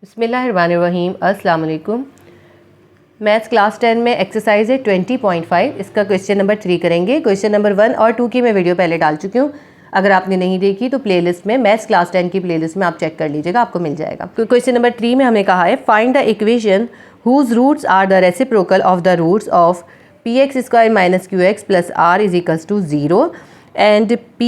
बिस्मिल्लाहिर्रहमानिर्रहीम। अस्सलाम वालेकुम। मैथ्स क्लास 10 में एक्सरसाइज है 20.5। इसका क्वेश्चन नंबर 3 करेंगे। क्वेश्चन नंबर 1 और 2 की मैं वीडियो पहले डाल चुकी हूँ। अगर आपने नहीं देखी तो प्लेलिस्ट में मैथ्स क्लास 10 की प्लेलिस्ट में आप चेक कर लीजिएगा, आपको मिल जाएगा। क्वेश्चन नंबर 3 में हमें कहा है find the equation whose roots are the reciprocal of the roots of px² - qx + r = 0 and p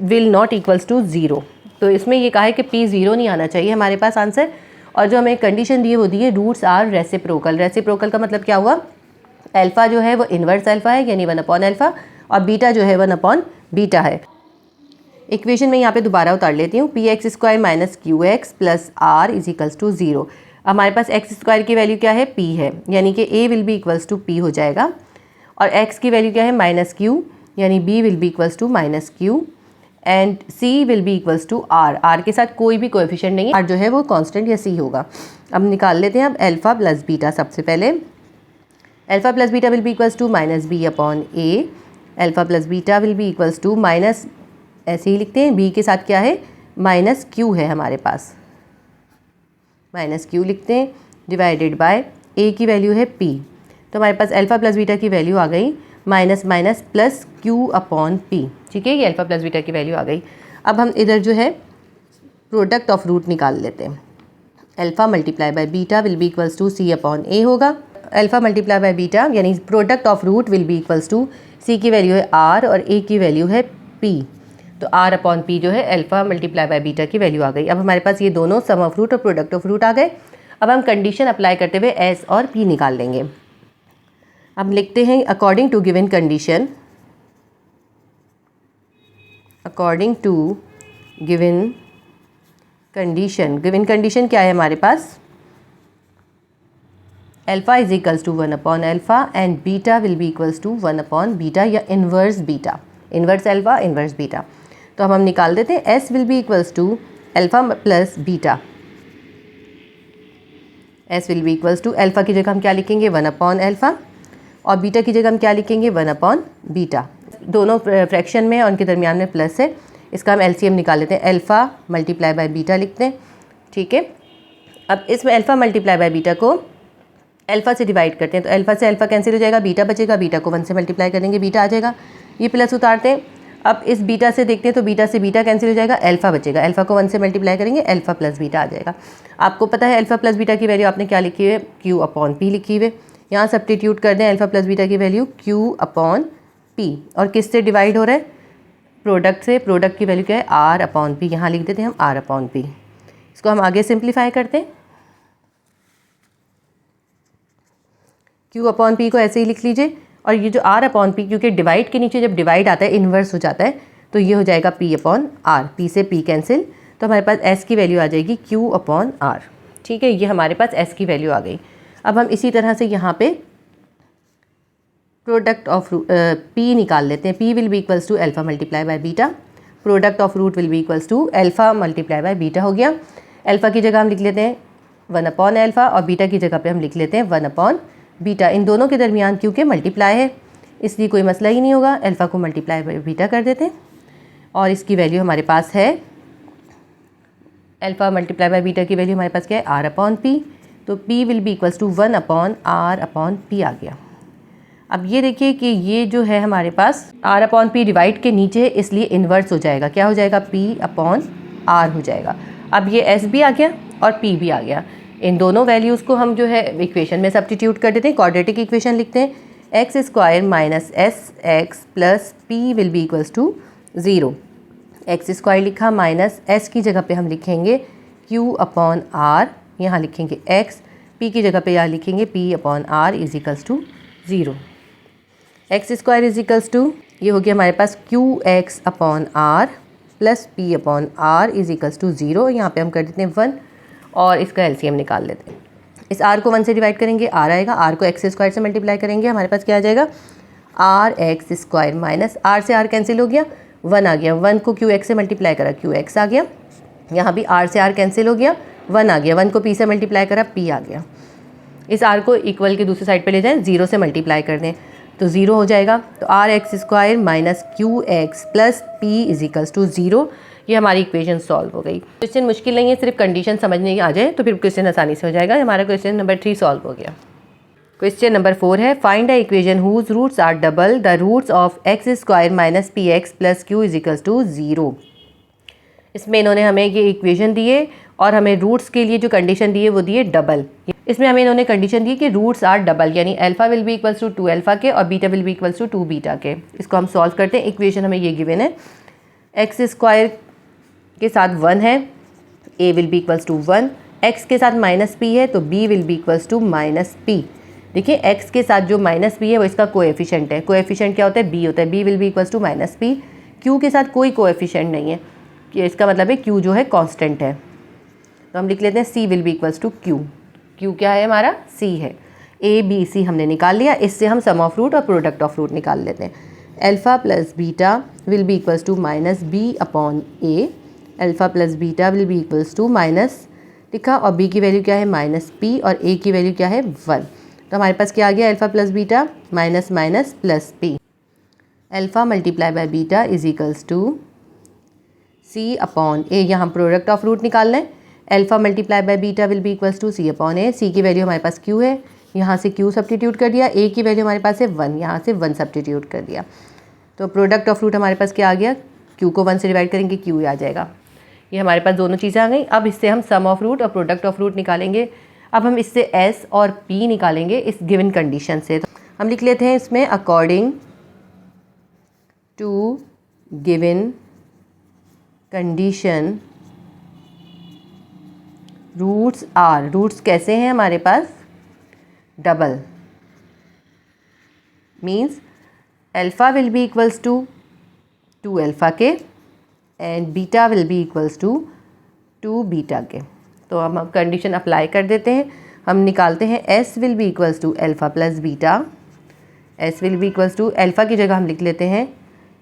will not equals to 0। तो इसमें ये कहा है कि p 0 नहीं आना चाहिए हमारे पास आंसर। और जो हमें कंडीशन दी है वो दी है रूट्स आर रेसिप्रोकल। रेसिप्रोकल का मतलब क्या हुआ, अल्फ़ा जो है वो इन्वर्स अल्फ़ा है यानी 1/अल्फ़ा, और बीटा जो है 1/बीटा है। इक्वेशन में यहाँ पे दोबारा उतार लेती हूँ। px² - qx + r = 0। हमारे पास x² की वैल्यू क्या है, p है, यानी कि a will be equals to p हो जाएगा। और x की वैल्यू क्या है, -q, यानी b will be equals to -q and c will be equals to r। r के साथ कोई भी कोएफिशिएंट नहीं है, r जो है वो कांस्टेंट या c होगा। अब निकाल लेते हैं अब अल्फ़ा प्लस बीटा। सबसे पहले alpha plus beta will be equals to -b/a। Alpha plus beta will be equals to minus, ऐसे ही लिखते हैं, b के साथ क्या है, -q है हमारे पास, -q लिखते हैं, डिवाइडेड बाय a की वैल्यू है p। तो हमारे पास अल्फ़ा प्लस बीटा की वैल्यू आ गई -/+q/p। ठीक है, ये अल्फ़ा प्लस बीटा की वैल्यू आ गई। अब हम इधर जो है प्रोडक्ट ऑफ रूट निकाल लेते हैं। Alpha multiply by beta will be equals to c/a होगा। अल्फ़ा मल्टीप्लाई बाय बीटा यानी product of root will be equals to c की वैल्यू है r और a की वैल्यू है p। तो r/p जो है अल्फ़ा मल्टीप्लाई बाय बीटा की वैल्यू आ गई। अब हमारे पास ये दोनों सम ऑफ रूट और प्रोडक्ट ऑफ रूट आ गए। अब हम कंडीशन अप्लाई करते हुए s और p निकाल लेंगे। अब लिखते हैं according to given condition, according to given condition. Given condition क्या है हमारे पास, अल्फ़ा इज इक्वल्स टू 1/अल्फ़ा and beta will be equals to 1/बीटा या inverse beta, inverse alpha inverse beta. तो हम निकाल देते हैं s will be equals to alpha plus beta. s will be equals to alpha की जगह हम क्या लिखेंगे, 1/अल्फ़ा, और बीटा की जगह हम क्या लिखेंगे, 1/बीटा। दोनों फ्रैक्शन में और उनके दरमियान में प्लस है, इसका हम एलसीएम निकाल लेते हैं। अल्फ़ा मल्टीप्लाई बाय बीटा लिखते हैं। ठीक है, अब इसमें अल्फ़ा मल्टीप्लाई बाय बीटा को अल्फ़ा से डिवाइड करते हैं, तो अल्फ़ा से अल्फ़ा कैंसिल हो जाएगा, बीटा बचेगा, बीटा को 1 से मल्टीप्लाई करेंगे, बीटा आ जाएगा। ये प्लस उतारते हैं। अब इस बीटा से देखते हैं तो बीटा से बीटा कैंसिल हो जाएगा, अल्फ़ा बचेगा, अल्फ़ा को 1 से मल्टीप्लाई करेंगे, अल्फ़ा प्लस बीटा आ जाएगा। आपको पता है अल्फ़ा प्लस बीटा की वैल्यू आपने क्या लिखी है, q/p लिखी हुई। यहाँ सब्स्टिट्यूट कर दें अल्फ़ा प्लस बीटा की वैल्यू q/p, और किस से डिवाइड हो रहा है, प्रोडक्ट से। प्रोडक्ट की वैल्यू क्या है, r/p, यहाँ लिख देते हैं हम r/p। इसको हम आगे सिंप्लीफाई करते हैं, q/p को ऐसे ही लिख लीजिए। और ये जो r/p, क्योंकि डिवाइड के नीचे जब डिवाइड आता है इन्वर्स हो जाता है, तो ये हो जाएगा p/r, p से p कैंसिल, तो हमारे पास s की वैल्यू आ जाएगी q/r। ठीक है, ये हमारे पास s की वैल्यू आ गई। अब हम इसी तरह से यहाँ पे प्रोडक्ट ऑफ p निकाल लेते हैं। p will be equals to alpha multiply by beta, product of root will be equals to alpha multiply by beta हो गया। अल्फ़ा की जगह हम लिख लेते हैं 1/अल्फ़ा और बीटा की जगह पे हम लिख लेते हैं 1/बीटा। इन दोनों के दरमियान क्योंकि मल्टीप्लाई है इसलिए कोई मसला ही नहीं होगा, अल्फ़ा को मल्टीप्लाई बाय बीटा कर देते हैं और इसकी वैल्यू हमारे पास है, अल्फ़ा मल्टीप्लाई बाय बीटा की वैल्यू हमारे पास क्या है, r/p। तो p will be equals to 1/r/p आ गया। अब ये देखिए कि ये जो है हमारे पास r/p डिवाइड के नीचे है इसलिए इन्वर्स हो जाएगा, क्या हो जाएगा, p/r हो जाएगा। अब ये s भी आ गया और p भी आ गया। इन दोनों वैल्यूज़ को हम जो है इक्वेशन में सब्स्टिट्यूट कर देते हैं, क्वाड्रेटिक इक्वेशन लिखते हैं। x² - sx plus p will be equals to 0। x² लिखा, माइनस s की जगह पे हम लिखेंगे q/r, यहाँ लिखेंगे x, p की जगह पे यहाँ लिखेंगे p/r is equals to 0। x² is equals to, ये हो गया हमारे पास qx/r plus p/r is equals to 0। यहाँ पे हम कर देते हैं 1 और इसका एलसीएम निकाल लेते हैं। इस r को 1 से डिवाइड करेंगे, r आएगा, r को x² से मल्टीप्लाई करेंगे, हमारे पास क्या आ जाएगा, rx² माइनस r से r कैंसिल हो गया, 1 आ गया, 1 को qx से मल्टीप्लाई करा, qx आ गया, यहाँ भी r से r कैंसिल हो गया, 1 आ गया, 1 को p से मल्टीप्लाई करा, p आ गया। इस r को इक्वल के दूसरी साइड पे ले जाएं, 0 से मल्टीप्लाई कर दें तो 0 हो जाएगा। तो rx² minus qx plus p is equals to 0। ये हमारी इक्वेशन सॉल्व हो गई। क्वेश्चन मुश्किल नहीं है, सिर्फ कंडीशन समझने आ जाए तो फिर क्वेश्चन आसानी से हो जाएगा। हमारा क्वेश्चन नंबर 3 सॉल्व हो गया। क्वेश्चन नंबर 4 है, find the equation whose roots are double the roots of x square minus p x plus q is equals to 0। इसमें इन्होंने हमें ये इक्वेशन दिए और हमें रूट्स के लिए जो कंडीशन दी है वो दी है डबल। इसमें हमें इन्होंने कंडीशन दी कि रूट्स आर डबल, यानी alpha will be equals to 2 alpha के और beta will be equals to 2 beta के। इसको हम सॉल्व करते हैं। इक्वेशन हमें ये गिवन है, एक्स स्क्वायर के साथ 1 है, a will be equals to 1, x के साथ माइनस पी है तो b will be equals to minus p. देखिए x के साथ जो माइनस पी है वो इसका कोएफिशिएंट है। कोएफिशिएंट क्या होता है? b होता है। b will be equals to minus p. q के साथ कोई कोएफिशिएंट नहीं है, कि इसका मतलब है q जो है कांस्टेंट है, तो हम लिख लेते हैं c will be equals to q। q क्या है हमारा? c है। a b c हमने निकाल लिया। इससे हम सम ऑफ रूट और प्रोडक्ट ऑफ रूट निकाल लेते हैं। Alpha plus beta will be equals to minus B upon A. Alpha plus beta will be equals to minus लिखा और b की वैल्यू क्या है? माइनस पी, और a की वैल्यू क्या है? 1। तो हमारे पास क्या आ गया? Alpha plus beta minus minus plus p. Alpha multiply by beta is equals to C upon A. यहाँ प्रोडक्ट ऑफ रूट निकालना है। Alpha multiply by beta will be equals to C upon A. C की value हमारे पास q है, यहाँ से q substitute कर दिया। a की वैल्यू हमारे पास है 1, यहाँ से 1 सब्स्टिट्यूट कर दिया। तो प्रोडक्ट ऑफ रूट हमारे पास क्या आ गया? q को 1 से डिवाइड करेंगे q आ जाएगा। ये हमारे पास दोनों चीज़ें आ गई। अब इससे हम सम ऑफ रूट और प्रोडक्ट ऑफ रूट निकालेंगे। अब हम इससे s और p निकालेंगे इस गिवन कंडीशन से। तो हम लिख लेते हैं इसमें according to given condition roots are. Roots कैसे हैं हमारे पास? Double, means alpha will be equals to 2 alpha के and beta will be equals to 2 beta के। तो हम अब कंडीशन अप्लाई कर देते हैं। हम निकालते हैं s will be equals to alpha plus beta. s will be equals to alpha की जगह हम लिख लेते हैं,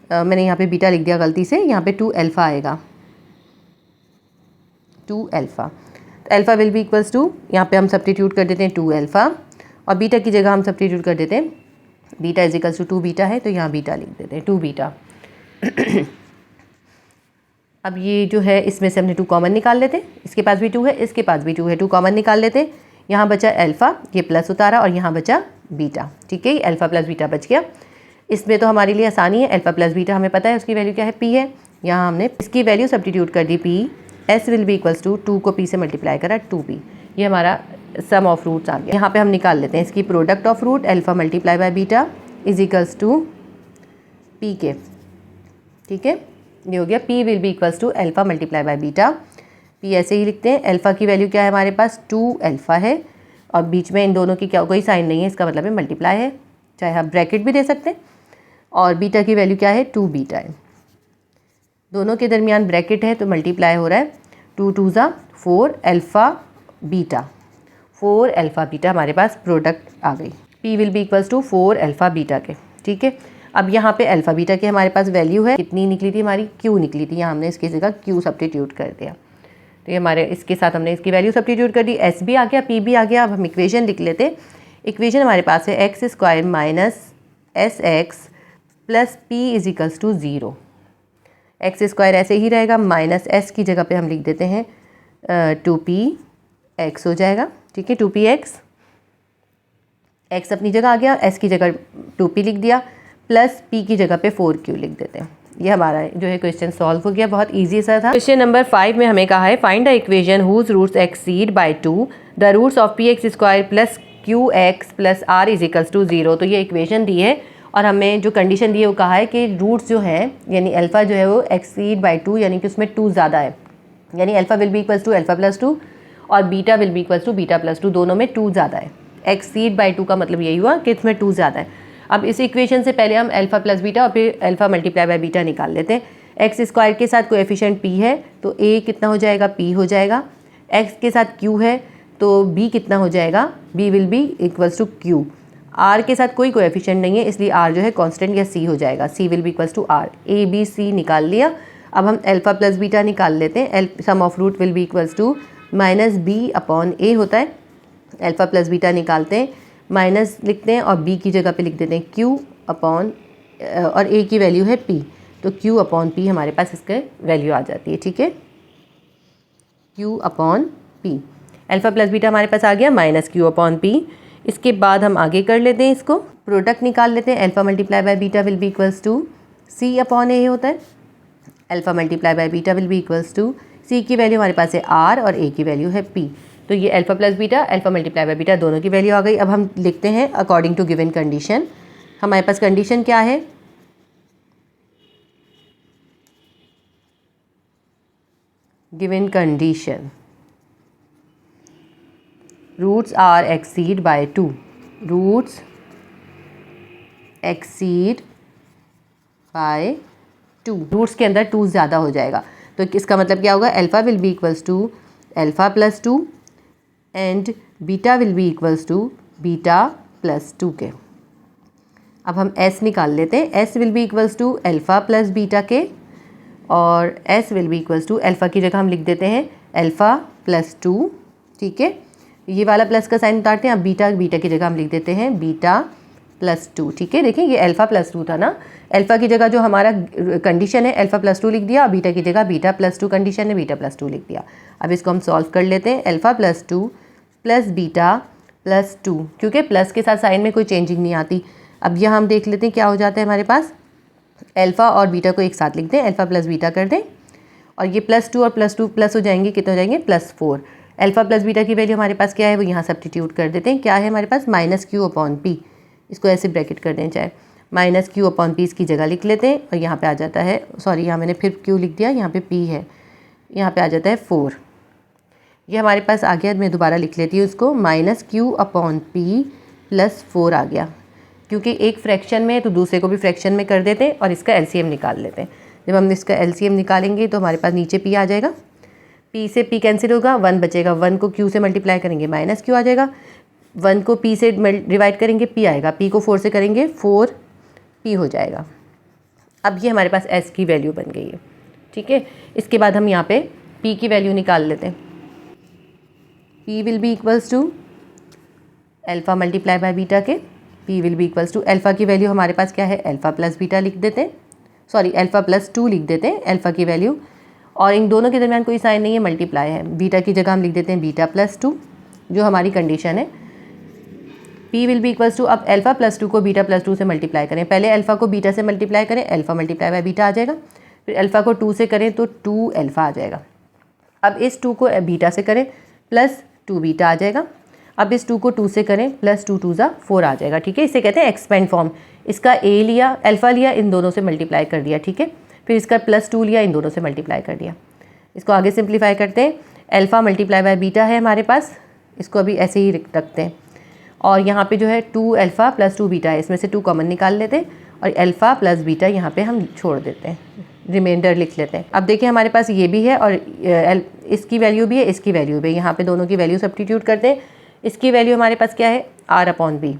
मैंने यहाँ पे बीटा लिख दिया गलती से, यहाँ पे 2 अल्फा आएगा, 2 अल्फा। तो alpha will be equals to, यहाँ पे हम सब्स्टिट्यूट कर देते हैं 2 अल्फा, और बीटा की जगह हम सब्स्टिट्यूट कर देते हैं beta is equals to 2 beta है, तो यहाँ बीटा लिख देते हैं 2 बीटा। अब ये जो है इसमें से हमने 2 कॉमन निकाल लेते हैं। इसके पास भी 2 है, इसके पास भी 2 है, 2 कॉमन निकाल लेते हैं। यहाँ बचा अल्फा, ये प्लस उतारा, और यहाँ बचा बीटा। ठीक है, ये अल्फा प्लस बीटा बच गया। इसमें तो हमारे लिए आसानी है, अल्फा प्लस बीटा हमें पता है उसकी वैल्यू क्या है? p है। यहाँ हमने इसकी वैल्यू सब्स्टिट्यूट कर दी p। s will be equals to 2 को p से मल्टीप्लाई करा 2p। ये हमारा सम ऑफ रूट्स आ गया। यहाँ पे हम निकाल लेते हैं इसकी product of root. Alpha multiply by beta is equals to p के। ठीक है, ये हो गया। p will be equals to alpha multiply by beta. p ऐसे ही लिखते हैं। अल्फा की वैल्यू क्या है हमारे पास? 2 अल्फा है, और बीच में इन दोनों की क्या कोई साइन नहीं है, इसका मतलब है मल्टीप्लाई है, चाहे आप ब्रैकेट भी दे सकते हैं। और बीटा की वैल्यू क्या है? 2 बीटा है। दोनों के दरमियान ब्रैकेट है तो मल्टीप्लाई हो रहा है। 2 2 ज़ा 4 अल्फ़ा बीटा, 4 अल्फ़ा बीटा हमारे पास प्रोडक्ट आ गई। p will be equals to 4 alpha beta के। ठीक है, अब यहाँ पे अल्फ़ा बीटा की हमारे पास वैल्यू है, कितनी निकली थी हमारी? q निकली थी। यहाँ हमने इसकी जगह q सब्स्टिट्यूट कर दिया, तो ये हमारे इसके साथ हमने इसकी वैल्यू सब्स्टिट्यूट कर दी। s भी आ गया, p भी आ गया। अब हम इक्वेशन लिख लेते हैं। इक्वेशन हमारे पास है x square minus S x plus P is equals to 0। X square ऐसे ही रहेगा, माइनस एस की जगह पे हम लिख देते हैं 2px हो जाएगा। ठीक है, 2px, x अपनी जगह आ गया, s की जगह 2p लिख दिया, प्लस p की जगह पे 4q लिख देते हैं। ये हमारा जो है क्वेश्चन सॉल्व हो गया, बहुत इजी सा था। क्वेश्चन नंबर 5 में हमें कहा है find the equation whose roots exceed by 2 the roots of px square plus qx plus r is equals to 0। तो ये इक्वेशन दी है और हमें जो कंडीशन दी है वो कहा है कि रूट्स जो है यानी अल्फ़ा जो है वो एक्सीड बाय 2, यानी कि उसमें 2 ज़्यादा है, यानी alpha will be equals to alpha plus 2 और beta will be equals to beta plus 2, दोनों में 2 ज़्यादा है। एक्सीड बाय 2 का मतलब यही हुआ कि इसमें 2 ज़्यादा है। अब इस इक्वेशन से पहले हम अल्फ़ा प्लस बीटा और फिर अल्फ़ा मल्टीप्लाई बाय बीटा निकाल लेते हैं। एक्स स्क्वायर के साथ कोएफिशिएंट p है तो a कितना हो जाएगा? p हो जाएगा। x के साथ q है तो b कितना हो जाएगा? b will be equals to q। r के साथ कोई कोएफिशिएंट नहीं है इसलिए r जो है कांस्टेंट या c हो जाएगा, c will be equals to r। a b c निकाल लिया। अब हम अल्फ़ा प्लस बीटा निकाल लेते हैं। Sum of root will be equals to minus b upon a होता है। अल्फ़ा प्लस बीटा निकालते हैं, माइनस लिखते हैं और b की जगह पे लिख देते हैं q अपॉन और a की वैल्यू है p, तो Q अपॉन P हमारे पास इसका वैल्यू आ जाती है, ठीक है, Q upon P। Alpha plus beta हमारे पास आ गया माइनस Q अपॉन P। इसके बाद हम आगे कर लेते हैं, इसको प्रोडक्ट निकाल लेते हैं। Alpha multiply by beta will be equals to C upon A होता है। Alpha multiply by beta will be equals to C की वैल्यू हमारे पास है R और A की वैल्यू है P। तो ये alpha plus beta, alpha multiply by beta दोनों की वैल्यू आ गई। अब हम लिखते हैं अकॉर्डिंग टू गिवन कंडीशन। हमारे पास कंडीशन क्या है, given condition roots are exceed by 2, roots exceed by 2, roots के अंदर 2 ज़्यादा हो जाएगा। तो इसका मतलब क्या होगा, alpha will be equals to alpha plus 2 and beta will be equals to beta plus 2 के। अब हम S निकाल लेते हैं। S will be equals to alpha plus beta के, और S will be equals to alpha की जगह हम लिख देते हैं अल्फ़ा प्लस 2, ठीक है, ये वाला प्लस का साइन उतारते हैं। अब बीटा की जगह हम लिख देते हैं बीटा प्लस 2, ठीक है। देखिए ये अल्फ़ा प्लस 2 था ना, अल्फ़ा की जगह जो हमारा कंडीशन है अल्फ़ा प्लस 2 लिख दिया, बीटा की जगह बीटा प्लस 2 कंडीशन है, बीटा प्लस 2 लिख दिया। अब इसको हम सॉल्व कर लेते हैं। Alpha plus 2 plus beta plus 2, क्योंकि प्लस के साथ साइन में कोई चेंजिंग नहीं आती। अब यहाँ हम देख लेते हैं क्या हो जाता है हमारे पास, अल्फ़ा और बीटा को एक साथ लिख दें, अल्फ़ा प्लस बीटा कर दें, और ये प्लस 2 और प्लस 2 प्लस हो जाएंगे, कितने हो जाएंगे, प्लस 4। अल्फ़ा प्लस बीटा की वैल्यू हमारे पास क्या है, वो यहाँ सब्स्टिट्यूट कर देते हैं। क्या है हमारे पास, माइनस Q अपॉन P, इसको ऐसे ब्रैकेट कर दें चाहे, माइनस Q अपॉन P इसकी जगह लिख लेते हैं, और यहाँ पे आ जाता है, सॉरी यहाँ मैंने फिर Q लिख दिया, यहाँ पे P है, यहाँ पे आ जाता है 4। ये हमारे पास आ गया, मैं दोबारा लिख लेती हूँ इसको, minus Q upon P plus 4 आ गया। क्योंकि एक फ्रैक्शन में है तो दूसरे को भी फ्रैक्शन में कर देते हैं और इसका एलसीएम निकाल लेते हैं। जब हम इसका एलसीएम निकालेंगे तो हमारे पास नीचे P आ जाएगा, P से P कैंसिल होगा, 1 बचेगा, 1 को Q से मल्टीप्लाई करेंगे माइनस Q आ जाएगा, 1 को P से डिवाइड करेंगे P आएगा, P को 4 से करेंगे 4P हो जाएगा। अब ये हमारे पास S की वैल्यू बन गई है, ठीक है। इसके बाद हम यहाँ पे P की वैल्यू निकाल लेते हैं। P will be equals to alpha multiply by beta के, P will be equals to alpha की वैल्यू हमारे पास क्या है, अल्फ़ा प्लस बीटा लिख देते हैं, सॉरी अल्फ़ा प्लस 2 लिख देते हैं अल्फ़ा की वैल्यू, और इन दोनों के दरमियान कोई साइन नहीं है, मल्टीप्लाई है। बीटा की जगह हम लिख देते हैं बीटा प्लस 2, जो हमारी कंडीशन है। P will be equals to, अब अल्फ़ा प्लस 2 को बीटा प्लस 2 से मल्टीप्लाई करें, पहले अल्फ़ा को बीटा से मल्टीप्लाई करें, अल्फ़ा मल्टीप्लाई बाय बीटा आ जाएगा, फिर अल्फ़ा को 2 से करें तो 2 अल्फ़ा आ जाएगा। अब इस 2 को बीटा से करें प्लस 2 बीटा आ जाएगा, अब इस 2 को 2 से करें प्लस 2 2 ज़ा 4 आ जाएगा, ठीक है। इसे कहते हैं एक्सपेंड फॉर्म। इसका A लिया, अल्फ़ा लिया, इन दोनों से मल्टीप्लाई कर दिया, ठीक है, फिर इसका प्लस 2 लिया, इन दोनों से मल्टीप्लाई कर दिया। इसको आगे सिंप्लीफाई करते हैं, अल्फ़ा मल्टीप्लाई बाय बीटा है हमारे पास, इसको अभी ऐसे ही रखते हैं, और यहाँ पे जो है 2 अल्फ़ा प्लस 2 बीटा है, इसमें से 2 कॉमन निकाल लेते हैं, और अल्फ़ा प्लस बीटा यहाँ पे हम छोड़ देते हैं, रिमाइंडर लिख लेते हैं। अब देखिए हमारे पास ये भी है और इसकी वैल्यू भी है, इसकी वैल्यू भी है, यहाँ पे दोनों की वैल्यू सब्स्टिट्यूट करते हैं। इसकी वैल्यू हमारे पास क्या है, R अपॉन P,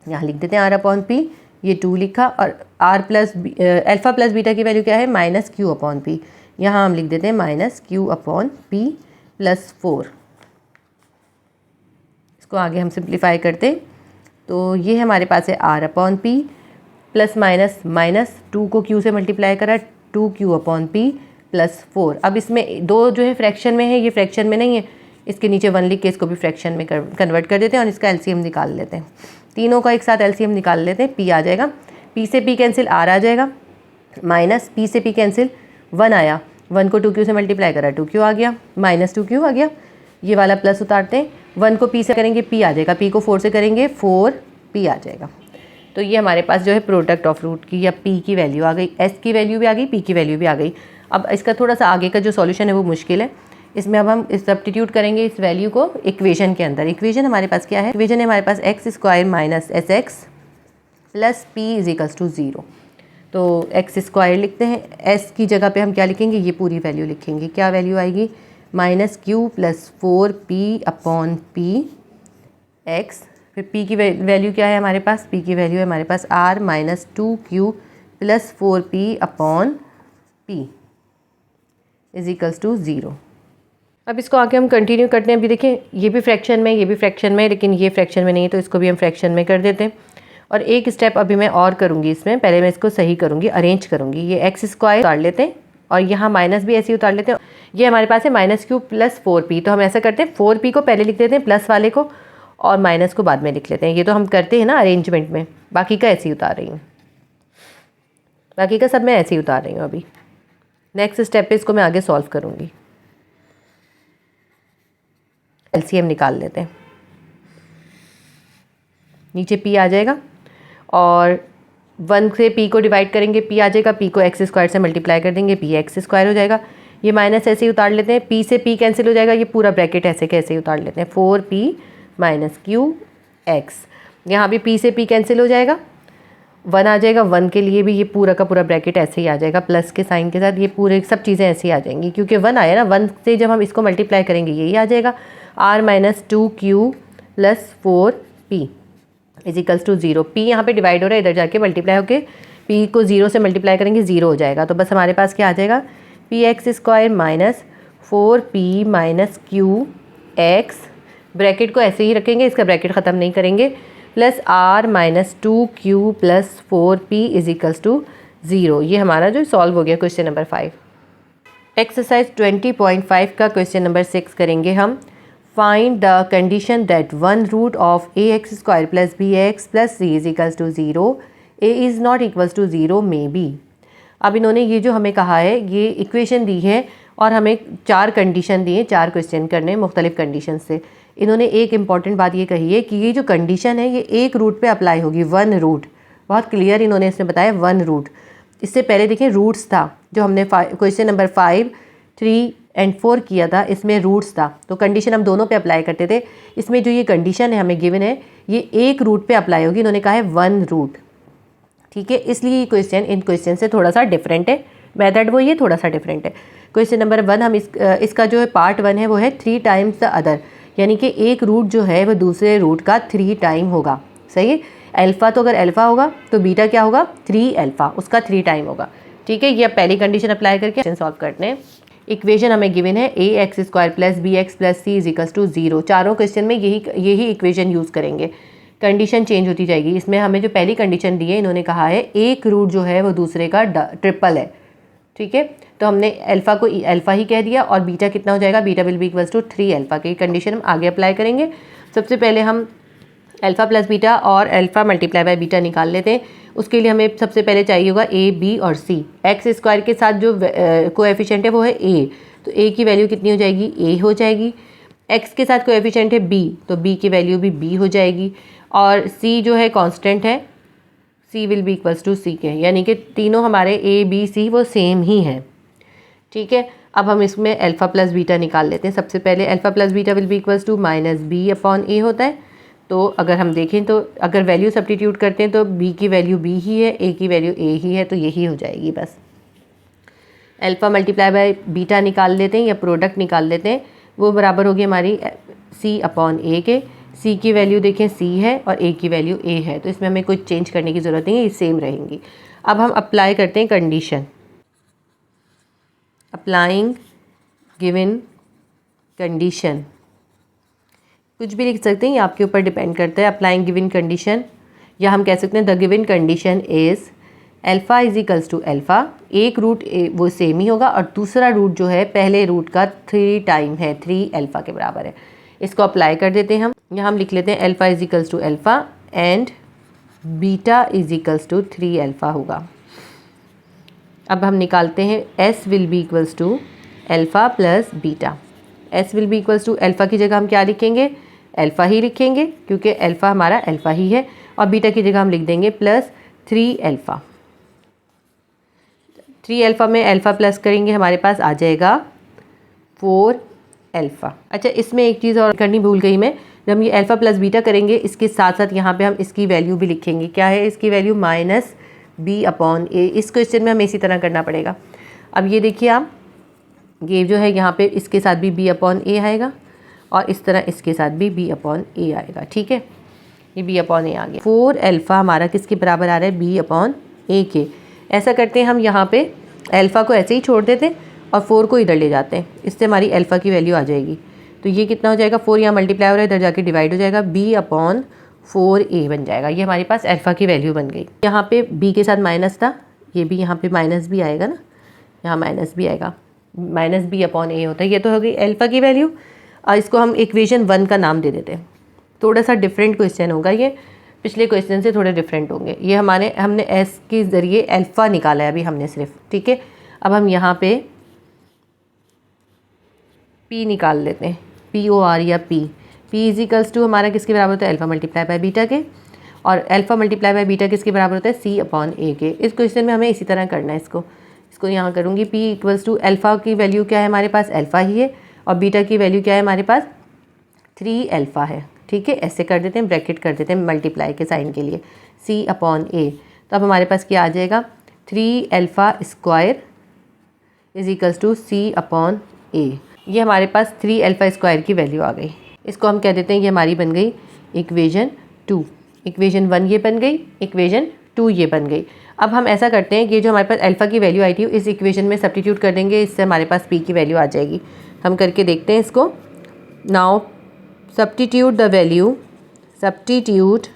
यहाँ लिख देते हैं R अपॉन P, ये 2 लिखा, और R plus alpha plus beta की वैल्यू क्या है, माइनस Q अपॉन P, यहाँ हम लिख देते हैं minus Q upon P plus 4। इसको आगे हम सिंप्लीफाई करते तो ये हमारे पास है R upon P plus minus 2 को Q से मल्टीप्लाई करा, 2Q अपॉन P प्लस 4। अब इसमें 2 जो है फ्रैक्शन में है, ये फ्रैक्शन में नहीं है, इसके नीचे 1 लिख के इसको भी फ्रैक्शन में कन्वर्ट कर देते हैं और इसका एलसीएम निकाल लेते हैं। तीनों का एक साथ एलसीएम निकाल लेते हैं। P आ जाएगा, P से P कैंसिल, R आ जाएगा, माइनस P से P कैंसिल, 1 आया, 1 को 2Q से मल्टीप्लाई करा, 2Q आ गया, माइनस 2Q आ गया, ये वाला प्लस उतारते हैं, 1 को P से करेंगे P आ जाएगा, P को 4 से करेंगे 4P आ जाएगा। तो ये हमारे पास जो है प्रोडक्ट ऑफ रूट की या P की वैल्यू आ गई, S की वैल्यू भी आ गई, P की वैल्यू भी आ गई। अब इसका थोड़ा सा आगे का जो सॉल्यूशन है वो मुश्किल है, इसमें अब हम सब्स्टिट्यूट करेंगे इस वैल्यू को इक्वेशन के अंदर। इक्वेशन हमारे पास क्या है, इक्वेशन है हमारे पास X square minus S x plus P is equals to 0। तो एक्स स्क्वायर लिखते हैं, एस की जगह पे हम क्या लिखेंगे, ये पूरी वैल्यू लिखेंगे। क्या वैल्यू आएगी, minus q plus 4p upon p x. फिर p की वैल्यू क्या है हमारे पास, p की वैल्यू है हमारे पास r minus 2q plus 4p upon p is equals to 0। अब इसको आगे हम कंटिन्यू करते हैं। अभी देखिए ये भी फ्रैक्शन में, ये भी फ्रैक्शन में, लेकिन ये फ्रैक्शन में नहीं है तो इसको भी हम फ्रैक्शन में कर देते हैं। और एक स्टेप अभी मैं और करूँगी इसमें, पहले मैं इसको सही करूँगी, अरेंज करूँगी। ये एक्स स्क्वायर उतार लेते हैं और यहाँ माइनस भी ऐसे ही उतार लेते हैं। ये हमारे पास है माइनस क्यूब प्लस 4p, तो हम ऐसा करते हैं 4p को पहले लिख देते हैं प्लस वाले को, और माइनस को बाद में लिख लेते हैं। ये तो हम करते हैं ना अरेंजमेंट में, बाकी का ऐसे ही उतार रही हूँ, बाकी का सब मैं ऐसे ही उतार रही हूँ। अभी नेक्स्ट स्टेप पे इसको मैं आगे सॉल्व करूँगी। एलसीएम निकाल लेते हैं, नीचे p आ जाएगा और 1 से p को डिवाइड करेंगे, p आ जाएगा, p को एक्स स्क्वायर से मल्टीप्लाई कर देंगे, p एक्स स्क्वायर हो जाएगा। ये माइनस ऐसे ही उतार लेते हैं, p से p कैंसिल हो जाएगा, ये पूरा ब्रैकेट ऐसे कैसे ही उतार लेते हैं, 4p माइनस क्यू एक्स। यहाँ भी p से p कैंसिल हो जाएगा, 1 आ जाएगा, 1 के लिए भी ये पूरा का पूरा ब्रैकेट ऐसे ही आ जाएगा प्लस के साइन के साथ, ये पूरे सब चीज़ें ऐसे ही आ जाएंगी क्योंकि 1 आया ना, 1 से जब हम इसको मल्टीप्लाई करेंगे यही आ जाएगा, r minus 2q plus 4p equals to 0। p यहाँ पे डिवाइड हो रहा है, इधर जाके मल्टीप्लाई होके p को 0 से मल्टीप्लाई करेंगे 0 हो जाएगा। तो बस हमारे पास क्या आ जाएगा, p x square minus 4p minus q x, bracket को ऐसे ही रखेंगे, इसका ब्रैकेट ख़त्म नहीं करेंगे, plus r minus 2q plus 4p equals to 0। ये हमारा जो सॉल्व हो गया क्वेश्चन नंबर 5। एक्सरसाइज 20.5 का क्वेश्चन नंबर 6 करेंगे हम। Find the condition that 1 root of a x square plus B x plus C is equals to 0, a is not equals to 0 may be. अब इन्होंने ये जो हमें कहा है, ये इक्वेशन दी है और हमें 4 कंडीशन दी है, 4 क्वेश्चन करने मुख्तलिफ कंडीशन से। इन्होंने एक इम्पॉर्टेंट बात ये कही है कि ये जो कंडीशन है ये एक रूट पे अप्लाई होगी, 1 रूट। बहुत क्लियर इन्होंने इसमें बताया 1 रूट। इससे पहले देखें रूट्स था, जो हमने क्वेश्चन नंबर 5, 3 एंड 4 किया था, इसमें रूट्स था, तो कंडीशन हम दोनों पे अप्लाई करते थे। इसमें जो ये कंडीशन है हमें गिवन है, ये एक रूट पे अप्लाई होगी, इन्होंने कहा है 1 रूट। ठीक है, इसलिए ये क्वेश्चन इन क्वेश्चन से थोड़ा सा डिफरेंट है, मेथड वो ये थोड़ा सा डिफरेंट है। क्वेश्चन नंबर 1 हम इसका जो है पार्ट 1 है वो है 3 टाइम्स द अदर, यानी कि एक रूट जो है वो दूसरे रूट का 3 टाइम होगा। सही है, अल्फ़ा तो अगर अल्फ़ा होगा तो बीटा क्या होगा, 3 अल्फ़ा, उसका 3 टाइम होगा। ठीक है, ये अब पहली कंडीशन अप्लाई करके क्वेश्चन सॉल्व करते हैं। इक्वेशन हमें गिवन है A x square plus B x plus C is equals to 0। चारों क्वेश्चन में यही इक्वेशन यूज़ करेंगे, कंडीशन चेंज होती जाएगी। इसमें हमें जो पहली कंडीशन दी है, इन्होंने कहा है एक रूट जो है वो दूसरे का ट्रिपल है। ठीक है, तो हमने अल्फ़ा को अल्फ़ा ही कह दिया और बीटा कितना हो जाएगा, beta will be equals to 3 alpha की कंडीशन हम आगे अप्लाई करेंगे। सबसे पहले हम अल्फ़ा प्लस बीटा और अल्फ़ा मल्टीप्लाई बाय बीटा निकाल लेते हैं। उसके लिए हमें सबसे पहले चाहिए होगा ए, बी और सी। एक्स स्क्वायर के साथ जो कोएफिशिएंट है वो है ए, तो ए की वैल्यू कितनी हो जाएगी, ए हो जाएगी। एक्स के साथ कोएफिशिएंट है बी, तो बी की वैल्यू भी बी हो जाएगी। और सी जो है कांस्टेंट है, सी विल बी इक्वल्स टू सी के, यानी कि तीनों हमारे ए बी सी वो सेम ही हैं। ठीक है, अब हम इसमें अल्फ़ा प्लस बीटा निकाल लेते हैं। सबसे पहले alpha plus beta will be equals to minus B upon A होता है। तो अगर हम देखें तो अगर वैल्यू सब्स्टिट्यूट करते हैं तो b की वैल्यू b ही है, a की वैल्यू a ही है, तो यही हो जाएगी बस। अल्फ़ा मल्टीप्लाई बाय बीटा निकाल लेते हैं या प्रोडक्ट निकाल लेते हैं, वो बराबर होगी हमारी c अपॉन a के। c की वैल्यू देखें c है और a की वैल्यू a है, तो इसमें हमें कुछ चेंज करने की ज़रूरत नहीं है, ये सेम रहेंगी। अब हम अप्लाई करते हैं कंडीशन, अप्लाइंग गिवन कंडीशन, कुछ भी लिख सकते हैं, ये आपके ऊपर डिपेंड करता है। अप्लाइंग गिवन कंडीशन, या हम कह सकते हैं the given condition is alpha is equals to alpha. एक रूट वो सेम ही होगा और दूसरा रूट जो है पहले रूट का 3 टाइम है, 3 अल्फ़ा के बराबर है। इसको अप्लाई कर देते हैं हम। यहाँ हम लिख लेते हैं alpha is equals to alpha and beta is equals to 3 alpha होगा। अब हम निकालते हैं s will be equals to alpha plus beta. S will be equals to alpha की जगह हम क्या लिखेंगे, अल्फ़ा ही लिखेंगे क्योंकि अल्फ़ा हमारा अल्फ़ा ही है, और बीटा की जगह हम लिख देंगे प्लस 3 अल्फ़ा। 3 अल्फ़ा में अल्फ़ा प्लस करेंगे, हमारे पास आ जाएगा 4 अल्फ़ा। अच्छा, इसमें एक चीज़ और करनी भूल गई मैं, जब हम ये अल्फ़ा प्लस बीटा करेंगे इसके साथ साथ यहाँ पे हम इसकी वैल्यू भी लिखेंगे। क्या है इसकी वैल्यू, माइनस बी अपॉन ए। इस क्वेश्चन में हमें इसी तरह करना पड़ेगा। अब ये देखिए आप, ये जो है यहाँ पे इसके साथ भी बी अपॉन ए आएगा और इस तरह इसके साथ भी बी अपॉन ए आएगा। ठीक है, ये बी अपॉन ए आ गया। 4 अल्फ़ा हमारा किसके बराबर आ रहा है, बी अपॉन ए के। ऐसा करते हैं हम, यहाँ पे अल्फ़ा को ऐसे ही छोड़ देते हैं और 4 को इधर ले जाते हैं, इससे हमारी अल्फ़ा की वैल्यू आ जाएगी। तो ये कितना हो जाएगा, 4 यहाँ मल्टीप्लाई हो रहा है, इधर जाके डिवाइड हो जाएगा, बी अपॉन 4a बन जाएगा। ये हमारे पास अल्फ़ा की वैल्यू बन गई। यहाँ पे b के साथ माइनस था, ये भी यहाँ पे माइनस भी आएगा ना, यहाँ माइनस भी आएगा, माइनस b अपॉन a होता है। ये तो हो गई अल्फ़ा की वैल्यू। और इसको हम इक्वेशन 1 का नाम दे देते हैं। थोड़ा सा डिफरेंट क्वेश्चन होगा ये, पिछले क्वेश्चन से थोड़े डिफरेंट होंगे। ये हमने s के ज़रिए अल्फ़ा निकाला है अभी हमने सिर्फ, ठीक है। अब हम यहाँ पे p निकाल लेते हैं, POR या p इज इक्वल्स टू हमारा किसके बराबर होता है, अल्फ़ा मल्टीप्लाई बाय बीटा के। और अल्फ़ा मल्टीप्लाई बाय बीटा किसके बराबर होता है, c अपॉन a के। इस क्वेश्चन में हमें इसी तरह करना है। इसको यहाँ करूँगी, p इक्वल्स टू अल्फ़ा की वैल्यू क्या है हमारे पास, अल्फ़ा ही है, और बीटा की वैल्यू क्या है हमारे पास, 3 अल्फ़ा है, ठीक है। ऐसे कर देते हैं, ब्रैकेट कर देते हैं मल्टीप्लाई के साइन के लिए, c अपॉन a। तो अब हमारे पास क्या आ जाएगा, 3 alpha square is equals to c upon a। ये हमारे पास 3 अल्फ़ा स्क्वायर की वैल्यू आ गई। इसको हम कह देते हैं ये हमारी बन गई इक्वेशन 2। इक्वेशन 1 ये बन गई, इक्वेशन 2 ये बन गई। अब हम ऐसा करते हैं कि जो हमारे पास अल्फ़ा की वैल्यू आई थी इस इक्वेशन में सब्स्टिट्यूट कर देंगे, इससे हमारे पास p की वैल्यू आ जाएगी। हम करके देखते हैं इसको। Now substitute the value, substitute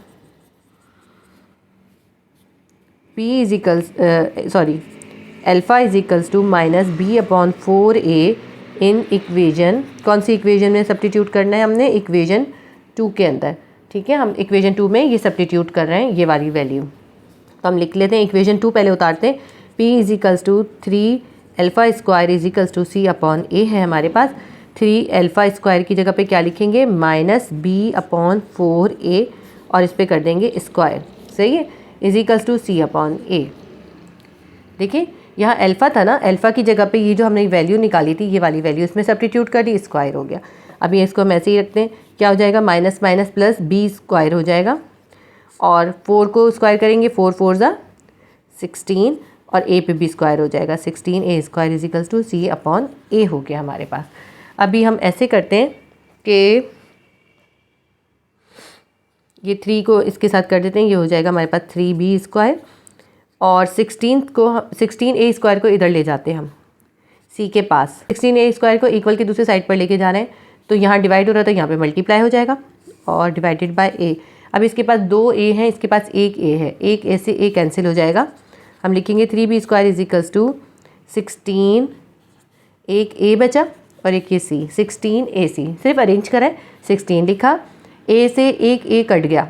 p is equals alpha is equals to minus b upon 4a in equation, कौन सी इक्वेशन में सब्स्टिट्यूट करना है हमने, इक्वेशन 2 के अंदर, ठीक है। हम इक्वेशन 2 में ये सब्स्टिट्यूट कर रहे हैं ये वाली वैल्यू। तो हम लिख लेते हैं इक्वेशन 2 पहले उतारते हैं। p is equals to 3 alpha square is equals to c upon a है हमारे पास। 3 अल्फ़ा स्क्वायर की जगह पे क्या लिखेंगे, माइनस b अपॉन 4a, और इस पर कर देंगे स्क्वायर, सही है, is equals to c upon a। देखिए यहाँ अल्फ़ा था ना, अल्फ़ा की जगह पे ये जो हमने वैल्यू निकाली थी ये वाली वैल्यू इसमें सब्स्टिट्यूट कर दी, स्क्वायर हो गया। अब ये इसको हम ऐसे ही रखते हैं, क्या हो जाएगा, minus minus plus b square हो जाएगा, और 4 को स्क्वायर करेंगे, 4 4 ज़ा 16, और a पे भी स्क्वायर हो जाएगा, 16a square is equals to c upon a हो गया हमारे पास। अभी हम ऐसे करते हैं कि ये 3 को इसके साथ कर देते हैं, ये हो जाएगा हमारे पास 3b स्क्वायर, और 16a स्क्वायर को इधर ले जाते हैं हम c के पास। 16a स्क्वायर को इक्वल के दूसरे साइड पर लेके जा रहे हैं, तो यहाँ डिवाइड हो रहा था, यहाँ पे मल्टीप्लाई हो जाएगा, और डिवाइडेड बाय a। अब इसके पास 2a हैं, इसके पास 1a है, एक a से a कैंसिल हो जाएगा। हम लिखेंगे 3b square is equals to 16, एक a बचा और एक ये c, 16ac, सिर्फ अरेंज करा है, 16 लिखा, a से एक a कट गया,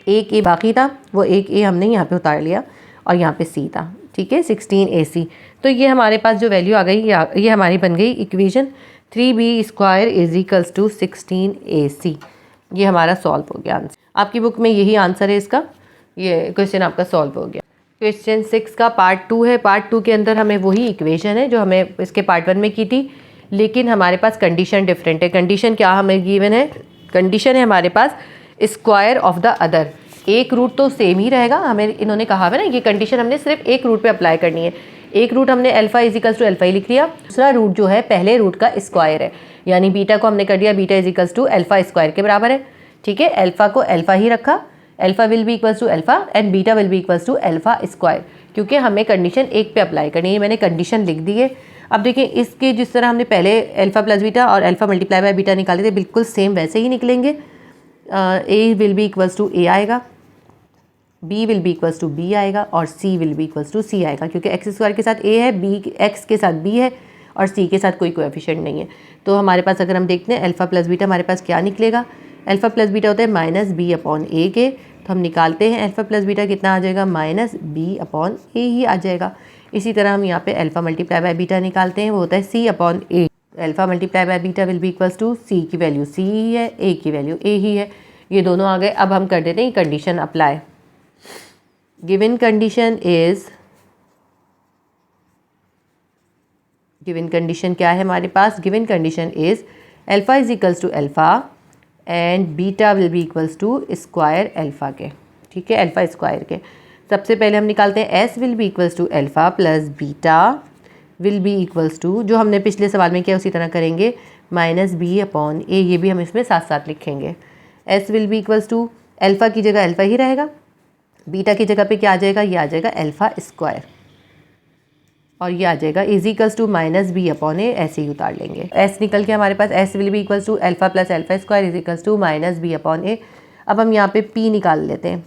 एक a बाकी था, वो एक a हमने यहाँ पे उतार लिया, और यहाँ पे c था, ठीक है, 16ac। तो ये हमारे पास जो वैल्यू आ गई ये हमारी बन गई equation 3b square is equals to 16ac। ये हमारा सॉल्व हो गया आंसर। आपकी बुक में यही आंसर है इसका, ये क्वेश्चन आपका सॉल्व हो गया। क्वेश्चन 6 का पार्ट 2 है। पार्ट 2 के अंदर हमें वही इक्वेशन है जो हमें इसके पार्ट 1 में की थी, लेकिन हमारे पास कंडीशन डिफरेंट है। कंडीशन क्या हमें गिवन है, कंडीशन है हमारे पास स्क्वायर ऑफ द अदर। एक रूट तो सेम ही रहेगा, हमें इन्होंने कहा है ना, ये कंडीशन हमने सिर्फ एक रूट पे अप्लाई करनी है। एक रूट हमने अल्फा इजिकल्स टू अल्फा ही लिख लिया, दूसरा रूट जो है पहले रूट का स्क्वायर है, यानी बीटा को हमने कर दिया beta equals to alpha square के बराबर है, ठीक है। अल्फा को अल्फा ही रखा, alpha will be equals to alpha and beta will be equals to alpha square, क्योंकि हमें कंडीशन एक पे अप्लाई करनी है। मैंने कंडीशन लिख दी है। अब देखिए इसके जिस तरह हमने पहले अल्फा प्लस बीटा और अल्फा मल्टीप्लाई बाय बीटा निकाले थे, बिल्कुल सेम वैसे ही निकलेंगे। A will be equals to a आएगा, b will be equals to b आएगा, और c will be equals to c आएगा, क्योंकि एक्स स्क्वायर के साथ ए है, बी एक्स के साथ बी है, और सी के साथ कोई कोएफिशिएंट नहीं है। तो हमारे पास अगर हम देखते हैं अल्फा प्लस बीटा, हमारे पास क्या निकलेगा, अल्फा प्लस बीटा होता है माइनस बी अपॉन ए के, तो हम निकालते हैं अल्फा प्लस बीटा कितना आ जाएगा, माइनस बी अपॉन ए ही आ जाएगा। इसी तरह हम यहाँ पे अल्फा मल्टीप्लाई बाय बीटा निकालते हैं, वो होता है C upon A. Alpha multiply by beta will be equals to C की वैल्यू सी ही है, ए की वैल्यू ए ही है, ये दोनों आ गए। अब हम कर देते हैं condition apply. Given condition is, given condition क्या है हमारे पास, given condition is alpha is equals to alpha and beta will be equals to square alpha के, ठीक है, अल्फा स्क्वायर के। सबसे पहले हम निकालते हैं s will be equals to alpha plus beta will be equals to, जो हमने पिछले सवाल में किया उसी तरह करेंगे, माइनस बी अपॉन ए, ये भी हम इसमें साथ साथ लिखेंगे। S will be equals to alpha की जगह अल्फा ही रहेगा, बीटा की जगह पे क्या आ जाएगा, ये आ जाएगा अल्फा स्क्वायर, और ये आ जाएगा is equals to minus B upon A, ऐसे ही उतार लेंगे। एस निकल के हमारे पास S will be equals to alpha plus alpha square is equals to minus B upon A. अब हम यहाँ पे p निकाल लेते हैं।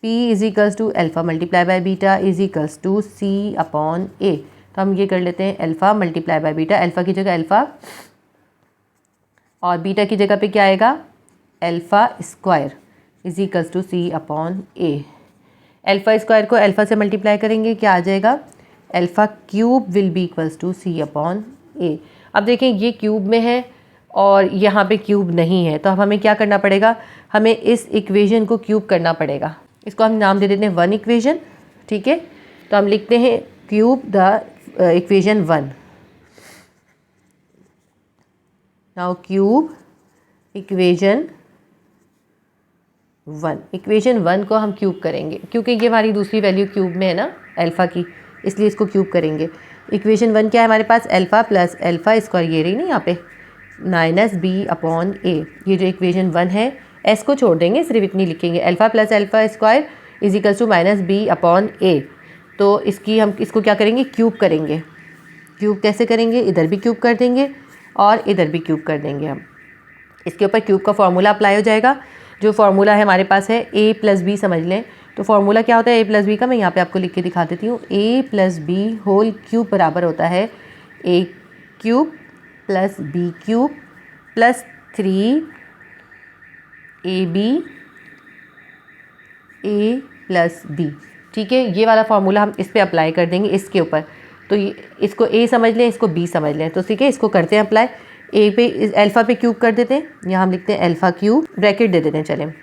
p is equals to alpha multiply by beta is equals to c upon a। तो हम ये कर लेते हैं alpha multiply by beta, alpha की जगह अल्फ़ा और बीटा की जगह पे क्या आएगा alpha square is equals to c upon a। Alpha square को अल्फ़ा से मल्टीप्लाई करेंगे, क्या आ जाएगा alpha cube will be equals to c upon a। अब देखें ये क्यूब में है और यहाँ पे क्यूब नहीं है, तो अब हमें क्या करना पड़ेगा, हमें इस इक्वेशन को क्यूब करना पड़ेगा। इसको हम नाम दे देते हैं 1 इक्वेशन, ठीक है। तो हम लिखते हैं cube the equation 1। Now cube equation 1, equation 1 को हम क्यूब करेंगे क्योंकि ये हमारी दूसरी वैल्यू क्यूब में है ना अल्फ़ा की, इसलिए इसको क्यूब करेंगे। इक्वेशन 1 क्या है हमारे पास, अल्फ़ा प्लस अल्फ़ा स्क्वायर, ये रही ना यहाँ पे माइनस बी अपॉन ए। ये जो इक्वेशन 1 है एस को छोड़ देंगे, सिर्फ इतनी लिखेंगे alpha plus alpha square is equals to minus B upon A. तो इसकी हम इसको क्या करेंगे क्यूब करेंगे। क्यूब कैसे करेंगे, इधर भी क्यूब कर देंगे और इधर भी क्यूब कर देंगे। हम इसके ऊपर क्यूब का फॉर्मूला अप्लाई हो जाएगा। जो फार्मूला है हमारे पास है a प्लस बी, समझ लें। तो फार्मूला क्या होता है a प्लस बी का, मैं यहाँ पे आपको लिख के दिखा देती हूँ। a plus b whole cube बराबर होता है a cube plus b cube plus 3ab a plus b, ठीक है। ये वाला फार्मूला हम इस पर अप्लाई कर देंगे इसके ऊपर। तो ये इसको a समझ लें, इसको b समझ लें। तो ठीक है, इसको करते हैं अप्लाई। ए पे अल्फ़ा पे क्यूब कर देते हैं, यहाँ हम लिखते हैं अल्फ़ा क्यूब, ब्रैकेट दे देते हैं। चलें,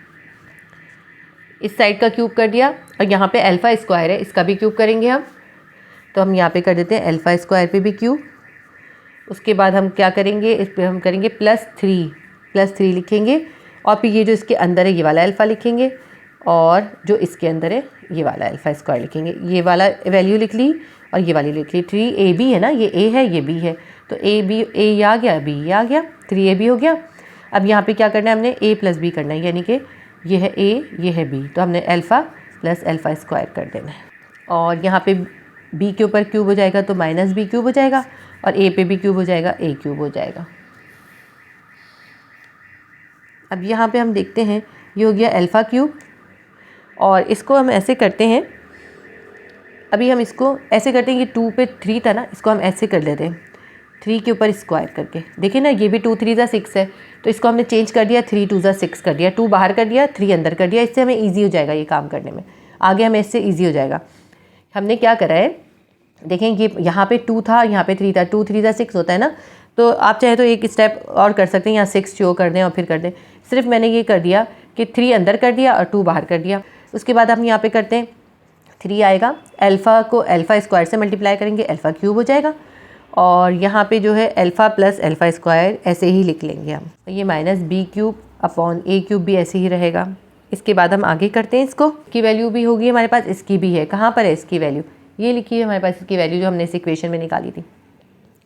इस साइड का क्यूब कर दिया और यहाँ पे अल्फ़ा स्क्वायर है, इसका भी क्यूब करेंगे हम। तो हम यहाँ पे कर देते हैं अल्फ़ा स्क्वायर पे भी क्यूब। उसके बाद हम क्या करेंगे, इस पर हम करेंगे +3 लिखेंगे और फिर ये जो इसके अंदर है ये वाला अल्फ़ा लिखेंगे और जो इसके अंदर है ये वाला अल्फ़ा स्क्वायर लिखेंगे। ये वाला वैल्यू लिख ली और ये वाली लिख ली। 3ab है ना, ये a है ये b है, तो a ये आ गया, b ये आ गया, 3ab हो गया। अब यहाँ पे क्या करना है, हमने a प्लस बी करना है, यानी कि ये है a ये है b, तो हमने अल्फ़ा प्लस अल्फ़ा स्क्वायर कर देना है। और यहाँ पे b के ऊपर क्यूब हो जाएगा तो माइनस बी क्यूब हो जाएगा और a पे भी क्यूब हो जाएगा, a क्यूब हो जाएगा। अब यहाँ पे हम देखते हैं ये हो गया अल्फ़ा क्यूब और इसको हम ऐसे करते हैं, अभी हम इसको ऐसे करते हैं कि 2 पे 3 था ना, इसको हम ऐसे कर लेते हैं 3 के ऊपर स्क्वायर करके। देखिए ना, ये भी 2 3 ज़ा 6 है, तो इसको हमने चेंज कर दिया, 3 2 ज़ा 6 कर दिया, 2 बाहर कर दिया 3 अंदर कर दिया। इससे हमें ईजी हो जाएगा ये काम करने में, आगे हमें इससे ईजी हो जाएगा। हमने क्या करा है, देखें ये यहाँ पे 2 था, यहाँ पे 3 था, 2 3 ज़ा 6 होता है ना, तो आप चाहे तो एक स्टेप और कर सकते हैं, यहाँ 6 शो कर दें और फिर कर दें। सिर्फ मैंने ये कर दिया कि 3 अंदर कर दिया और 2 बाहर कर दिया। उसके बाद हम यहाँ पे करते हैं 3 आएगा, अल्फ़ा को अल्फ़ा स्क्वायर से मल्टीप्लाई करेंगे, अल्फ़ा क्यूब हो जाएगा। और यहाँ पे जो है अल्फ़ा प्लस अल्फ़ा स्क्वायर ऐसे ही लिख लेंगे हम, ये minus b cube upon a cube भी ऐसे ही रहेगा। इसके बाद हम आगे करते हैं, इसको की वैल्यू भी होगी हमारे पास, इसकी भी है। कहाँ पर है इसकी वैल्यू, ये लिखी है हमारे पास इसकी वैल्यू जो हमने इस इक्वेशन में निकाली थी।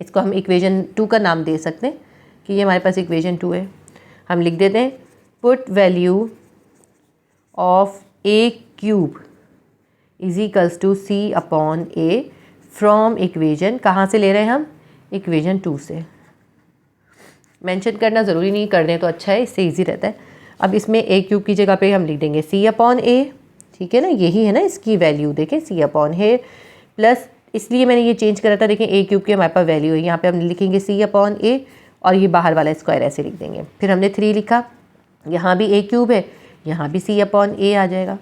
इसको हम इक्वेशन 2 का नाम दे सकते हैं कि ये हमारे पास इक्वेशन 2 है। हम लिख देते हैं put value of a cube is equals to C upon a from equation, कहाँ से ले रहे हैं हम, इक्वेशन 2 से। मेंशन करना ज़रूरी नहीं, कर दें तो अच्छा है, इससे इजी रहता है। अब इसमें ए क्यूब की जगह पे हम लिख देंगे सी अपॉन ए, ठीक है ना, यही है ना इसकी वैल्यू, देखें सी अपॉन है प्लस, इसलिए मैंने ये चेंज करा था, देखें ए क्यूब की हमारे पास वैल्यू है, यहाँ पे हम लिखेंगे सी अपॉन ए और ये बाहर वाला स्क्वायर ऐसे लिख देंगे। फिर हमने 3 लिखा, यहाँ भी ए क्यूब है, यहाँ भी सी अपॉन ए आ जाएगा।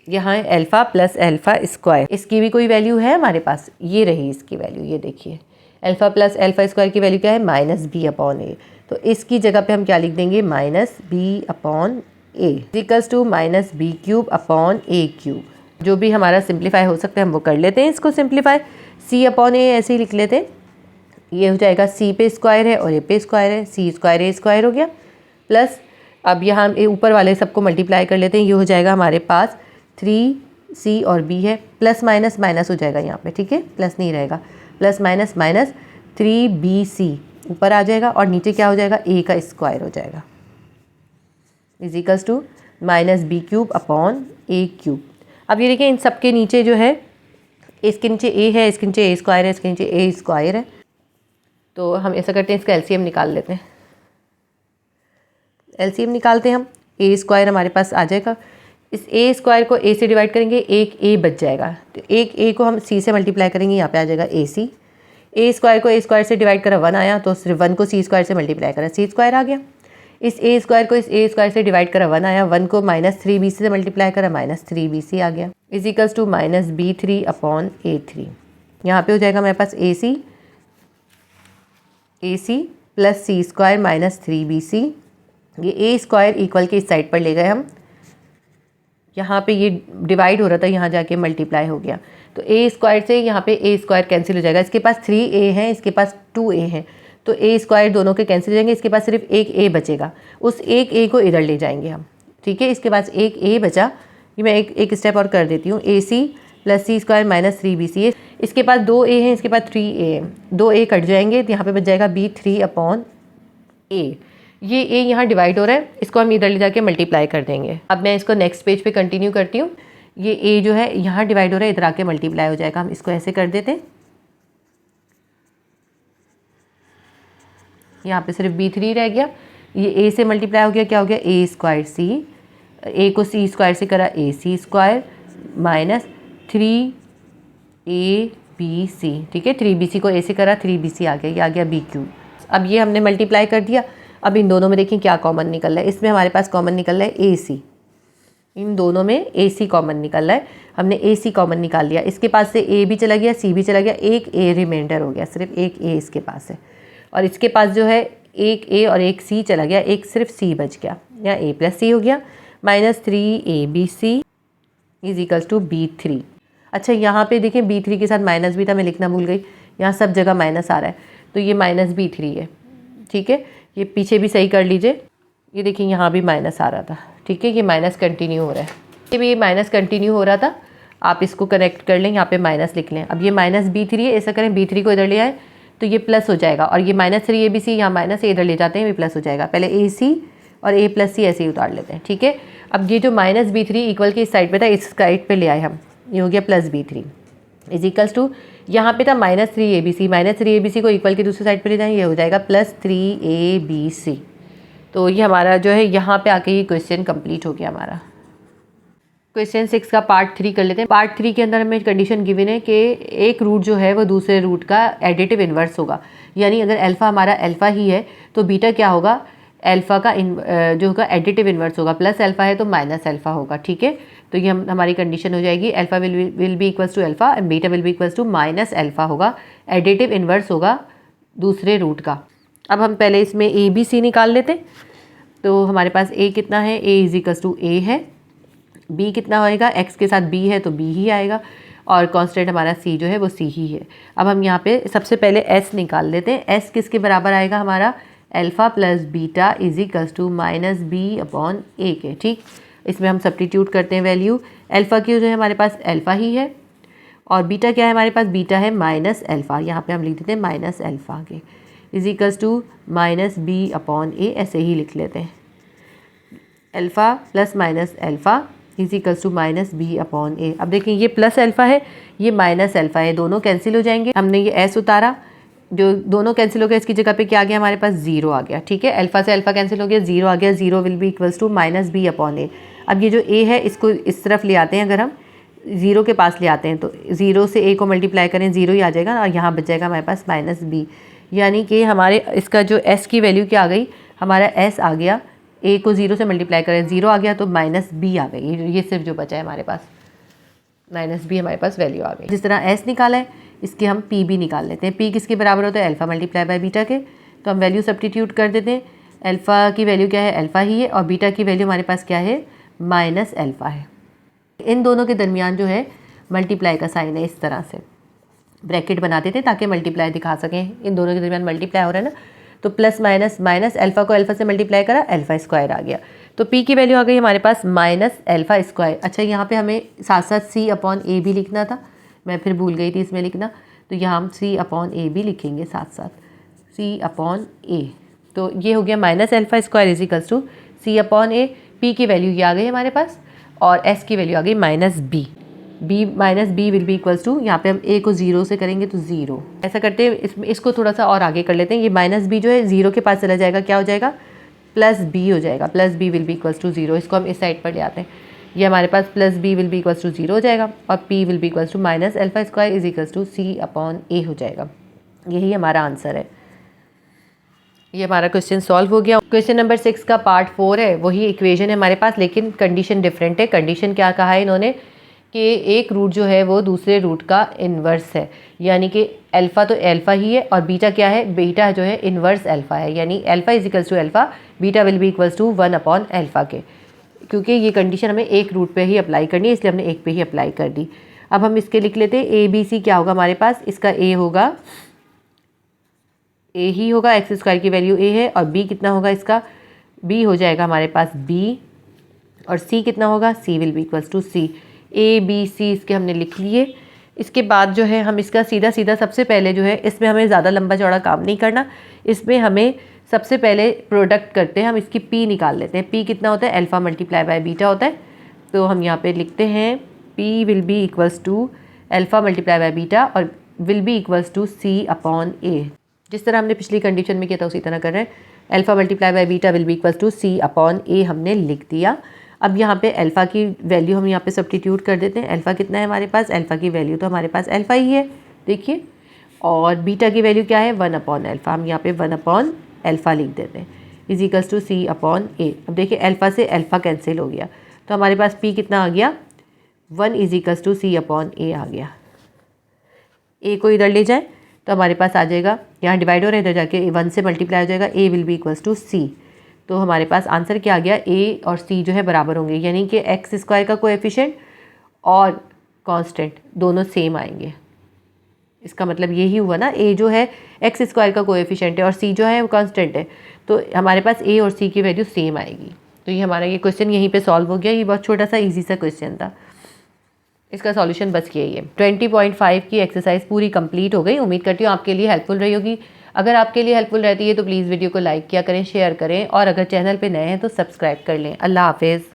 यहाँ है अल्फ़ा प्लस अल्फ़ा स्क्वायर, इसकी भी कोई वैल्यू है हमारे पास, ये रही इसकी वैल्यू, ये देखिए अल्फ़ा प्लस अल्फ़ा स्क्वायर की वैल्यू क्या है, माइनस बी अपॉन ए। तो इसकी जगह पे हम क्या लिख देंगे, minus B upon a equals to minus b cube upon a cube. जो भी हमारा सिंप्लीफाई हो सकता है हम वो कर लेते हैं, इसको सिंप्लीफाई सी अपॉन ए ऐसे ही लिख लेते हैं। ये हो जाएगा सी पे स्क्वायर है और ए पे स्क्वायर है, सी स्क्वायर ए स्क्वायर हो गया प्लस, अब यहाँ हम ऊपर वाले सबको मल्टीप्लाई कर लेते हैं, ये हो जाएगा हमारे पास 3c और b है, प्लस माइनस माइनस हो जाएगा यहाँ पे, ठीक है, प्लस नहीं रहेगा, प्लस माइनस माइनस 3bc ऊपर आ जाएगा और नीचे क्या हो जाएगा, a का स्क्वायर हो जाएगा is equals to minus b cube upon a cube. अब ये देखिए इन सब के नीचे जो है, इसके नीचे a है, इसके नीचे a स्क्वायर है, इसके नीचे a स्क्वायर है, तो हम ऐसा करते हैं इसका एलसीएम निकाल लेते हैं। एलसीएम निकालते हैं हम, ए स्क्वायर हमारे पास आ जाएगा। इस ए स्क्वायर को ए से डिवाइड करेंगे, एक ए बच जाएगा, तो एक ए को हम सी से मल्टीप्लाई करेंगे, यहाँ पे आ जाएगा ए सी। ए स्क्वायर को ए स्क्वायर से डिवाइड करा 1 आया, तो सिर्फ 1 को सी स्क्वायर से मल्टीप्लाई करा सी स्क्वायर आ गया। इस ए स्क्वायर को इस ए स्क्वायर से डिवाइड करा 1 आया, 1 को -3bc से मल्टीप्लाई करा -3bc आ गया, is equals to -b3 upon a3। यहाँ पे हो जाएगा हमारे पास ए सी प्लस सी स्क्वायर -3bc। ये ए स्क्वायर इक्वल के इस साइड पर ले गए हम, यहाँ पे ये डिवाइड हो रहा था, यहाँ जाके मल्टीप्लाई हो गया, तो ए स्क्वायर से यहाँ पे ए स्क्वायर कैंसिल हो जाएगा। इसके पास 3a है, इसके पास 2a है, तो ए स्क्वायर दोनों के कैंसिल हो जाएंगे, इसके पास सिर्फ एक a बचेगा, उस एक a को इधर ले जाएंगे हम, ठीक है। इसके पास एक a बचा, ये मैं एक स्टेप और कर देती हूँ, ए सी प्लस सी स्क्वायर -3bc। इसके पास 2a है, इसके पास 3a है, 2a कट जाएंगे, तो यहाँ पे बच जाएगा b3 अपॉन a। ये a यहाँ डिवाइड हो रहा है, इसको हम इधर ले जाके मल्टीप्लाई कर देंगे। अब मैं इसको नेक्स्ट पेज पे कंटिन्यू करती हूँ। ये a जो है यहाँ डिवाइड हो रहा है, इधर आके मल्टीप्लाई हो जाएगा, हम इसको ऐसे कर देते हैं। यहाँ पे सिर्फ b3 रह गया, ये a से मल्टीप्लाई हो गया, क्या हो गया a स्क्वायर c, a को c स्क्वायर से करा a c स्क्वायर -3abc, ठीक है। 3bc को a से करा 3bc आ गया, ये आ गया b3। अब ये हमने मल्टीप्लाई कर दिया। अब इन दोनों में देखें क्या कॉमन निकल रहा है, इसमें हमारे पास कॉमन निकल रहा है ac, इन दोनों में ac कॉमन निकल रहा है, हमने ac कॉमन निकाल लिया। इसके पास से a भी चला गया, c भी चला गया, एक a रिमाइंडर हो गया, सिर्फ एक a इसके पास है, और इसके पास जो है एक a और एक c चला गया, एक सिर्फ c बच गया, यहाँ a प्लस c हो गया, -3abc is equals to b3। अच्छा यहाँ पे देखें b3 के साथ माइनस भी था, मैं लिखना भूल गई, यहाँ सब जगह माइनस आ रहा है, तो ये -b3 है, ठीक है। ये पीछे भी सही कर लीजिए, ये देखिए यहाँ भी माइनस आ रहा था, ठीक है, ये माइनस कंटिन्यू हो रहा है, ये भी माइनस कंटिन्यू हो रहा था, आप इसको कनेक्ट कर लें, यहाँ पे माइनस लिख लें। अब ये -b3 है, ऐसा करें b3 को इधर ले आए तो ये प्लस हो जाएगा, और ये -3abc यहाँ माइनस इधर ले जाते हैं, ये प्लस हो जाएगा। पहले ac और a प्लस c ऐसे ही उतार लेते हैं, ठीक है। अब ये जो -b3 इक्वल के इस साइड पे था, इस साइड पे ले आए हम, ये हो गया +b3 इज इक्वल्स टू, यहाँ पे था -3abc को इक्वल के दूसरी साइड पे ले जाएं, ये हो जाएगा +3abc। तो ये हमारा जो है यहाँ पे आके ये क्वेश्चन कंप्लीट हो गया हमारा। क्वेश्चन 6 का पार्ट 3 कर लेते हैं। पार्ट 3 के अंदर हमें कंडीशन गिवन है कि एक रूट जो है वो दूसरे रूट का एडिटिव इन्वर्स होगा, यानी अगर अल्फ़ा हमारा अल्फ़ा ही है तो बीटा क्या होगा, अल्फ़ा का जो होगा एडिटिव इन्वर्स होगा, प्लस अल्फ़ा है तो माइनस अल्फ़ा होगा, ठीक है। तो ये हमारी कंडीशन हो जाएगी, alpha will be equals to alpha and beta will be equals to minus alpha होगा, एडिटिव इन्वर्स होगा दूसरे रूट का। अब हम पहले इसमें ए बी सी निकाल लेते हैं। तो हमारे पास a कितना है, a is equals to a है, b कितना होएगा, x के साथ b है तो b ही आएगा, और कांस्टेंट हमारा c जो है वो c ही है। अब हम यहाँ पे सबसे पहले s निकाल लेते हैं। s किसके बराबर आएगा हमारा, alpha plus beta is equals to -b upon a के, ठीक। इसमें हम सब्स्टिट्यूट करते हैं वैल्यू, अल्फ़ा की जो है हमारे पास अल्फ़ा ही है, और बीटा क्या है हमारे पास, बीटा है माइनस अल्फ़ा, यहाँ पे हम लिख देते हैं माइनस अल्फ़ा के, is equals to -b upon a, ऐसे ही लिख लेते हैं। Alpha plus minus alpha is equals to -b upon a। अब देखिए ये प्लस अल्फ़ा है, ये माइनस अल्फ़ा है, दोनों कैंसिल हो जाएंगे। हमने ये s उतारा, जो दोनों कैंसिल हो गया, इसकी जगह पे क्या आ गया हमारे पास, 0 आ गया, ठीक है। अल्फ़ा से अल्फ़ा कैंसिल हो गया, 0 आ गया, 0 will be equals to -b upon a। अब ये जो a है इसको इस तरफ ले आते हैं, अगर हम 0 के पास ले आते हैं तो 0 से a को मल्टीप्लाई करें 0 ही आ जाएगा, और यहाँ बच जाएगा हमारे पास -b, यानी कि हमारे इसका जो s की वैल्यू क्या आ गई, हमारा s आ गया, a को 0 से मल्टीप्लाई करें 0 आ गया तो -b आ गई, ये सिर्फ जो बचा है हमारे पास -b हमारे पास वैल्यू आ गई। जिस तरह s निकाला है इसके हम p भी निकाल लेते हैं। p किसके बराबर होता है, अल्फ़ा मल्टीप्लाई बाय बीटा के, तो हम वैल्यू सब्स्टिट्यूट कर देते हैं। अल्फ़ा की वैल्यू क्या है, अल्फ़ा ही है, और बीटा की वैल्यू हमारे पास क्या है, माइनस अल्फ़ा है। इन दोनों के दरमियान जो है मल्टीप्लाई का साइन है, इस तरह से ब्रैकेट बना देते हैं ताकि मल्टीप्लाई दिखा सकें, इन दोनों के दरमियान मल्टीप्लाई हो रहा है ना, तो प्लस माइनस माइनस अल्फ़ा को अल्फ़ा से मल्टीप्लाई करा, अल्फ़ा स्क्वायर आ गया, तो p की वैल्यू आ गई हमारे पास -अल्फ़ा स्क्वायर। अच्छा यहाँ पे हमें साथ साथ c अपॉन a भी लिखना था, मैं फिर भूल गई थी इसमें लिखना, तो यहाँ हम c अपॉन a भी लिखेंगे साथ साथ, c अपॉन a। तो ये हो गया -alpha square is equals to c upon a। p की वैल्यू ये आ गई हमारे पास, और s की वैल्यू आ गई -b। b will be equals to, यहाँ पे हम a को 0 से करेंगे तो 0, ऐसा करते हैं इसको थोड़ा सा और आगे कर लेते हैं। ये -b जो है 0 के पास चला जाएगा, क्या हो जाएगा प्लस बी हो जाएगा, plus B will be equals to 0। इसको हम इस साइड पर ले आते हैं, ये हमारे पास plus B will be equals to 0 हो जाएगा और P will be equals to minus alpha square is equals to C upon A हो जाएगा। यही हमारा आंसर है। ये हमारा क्वेश्चन सॉल्व हो गया। क्वेश्चन नंबर 6 का पार्ट 4 है, वही इक्वेशन है हमारे पास, लेकिन कंडीशन डिफरेंट है। कंडीशन क्या कहा है इन्होंने कि एक रूट जो है वो दूसरे रूट का इन्वर्स है, यानी कि अल्फ़ा तो अल्फ़ा ही है और बीटा क्या है, बीटा जो है इन्वर्स अल्फ़ा है, यानी alpha is equals to alpha, beta will be equals to 1 upon alpha के। क्योंकि ये कंडीशन हमें एक रूट पे ही अप्लाई करनी है, इसलिए हमने एक पे ही अप्लाई कर दी। अब हम इसके लिख लेते हैं ए बी सी। क्या होगा हमारे पास, इसका ए होगा, ए ही होगा, एक्स स्क्वायर की वैल्यू ए है, और बी कितना होगा इसका, बी हो जाएगा हमारे पास बी, और सी कितना होगा, C will be equals to C. A B C इसके हमने लिख लिए। इसके बाद जो है हम इसका सीधा सीधा सबसे पहले जो है, इसमें हमें ज़्यादा लंबा चौड़ा काम नहीं करना, इसमें हमें सबसे पहले प्रोडक्ट करते हैं, हम इसकी पी निकाल लेते हैं। पी कितना होता है, अल्फ़ा मल्टीप्लाई बाय बीटा होता है। तो हम यहाँ पे लिखते हैं P will be equals to alpha multiply by beta और will be equals to C upon A. जिस तरह हमने पिछली कंडीशन में किया था उसी तरह कर रहे हैं। Alpha multiply by beta will be equals to C upon A हमने लिख दिया। अब यहाँ पे अल्फ़ा की वैल्यू हम यहाँ पे सब्स्टिट्यूट कर देते हैं। अल्फ़ा कितना है हमारे पास, अल्फ़ा की वैल्यू तो हमारे पास अल्फ़ा ही है, देखिए, और बीटा की वैल्यू क्या है, 1 अपॉन अल्फ़ा। हम यहाँ पे 1 अपॉन अल्फ़ा लिख देते हैं is equals to C upon A. अब देखिए अल्फ़ा से अल्फ़ा कैंसिल हो गया, तो हमारे पास पी कितना आ गया, 1 is equals to C upon A आ गया। ए को इधर ले जाए तो हमारे पास आ जाएगा, यहाँ डिवाइड हो रहा है, इधर जाके 1 से मल्टीप्लाई हो जाएगा, ए विल बी इक्वल्स टू सी। तो हमारे पास आंसर क्या आ गया, ए और सी जो है बराबर होंगे, यानी कि एक्स स्क्वायर का कोएफिशिएंट और कांस्टेंट दोनों सेम आएंगे। इसका मतलब यही हुआ ना, ए जो है एक्स स्क्वायर का कोएफिशिएंट है और सी जो है वो कांस्टेंट है, तो हमारे पास ए और सी की वैल्यू सेम आएगी। तो ये हमारा ये क्वेश्चन यहीं पे सॉल्व हो गया। ये बहुत छोटा सा इजी सा क्वेश्चन था, इसका सॉल्यूशन बस यही है। 20.5 की एक्सरसाइज पूरी कंप्लीट हो गई। उम्मीद करती हूँ आपके लिए हेल्पफुल रही होगी। अगर आपके लिए हेल्पफुल रहती है तो प्लीज़ वीडियो को लाइक किया करें, शेयर करें, और अगर चैनल पे नए हैं तो सब्सक्राइब कर लें। अल्लाह हाफिज़।